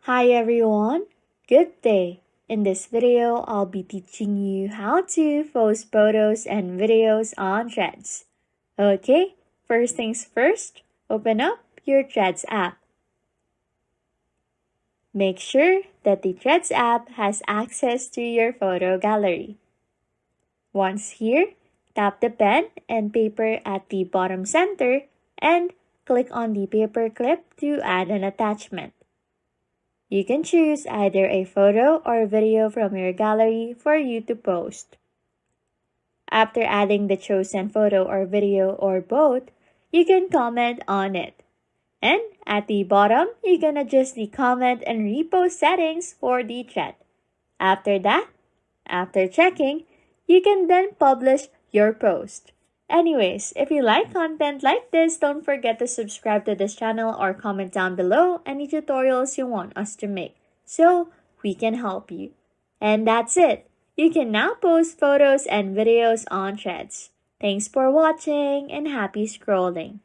Hi everyone, good day. In this video, I'll be teaching you how to post photos and videos on Threads. Okay, first things first, open up your Threads app. Make sure that the Threads app has access to your photo gallery. Once here, tap the pen and paper at the bottom center and click on the paper clip to add an attachment. You can choose either a photo or video from your gallery for you to post. After adding the chosen photo or video or both, you can comment on it. And at the bottom, you can adjust the comment and repost settings for the thread. After that, after checking, you can then publish your post. Anyways, if you like content like this, don't forget to subscribe to this channel or comment down below any tutorials you want us to make so we can help you. And that's it. You can now post photos and videos on Threads. Thanks for watching and happy scrolling.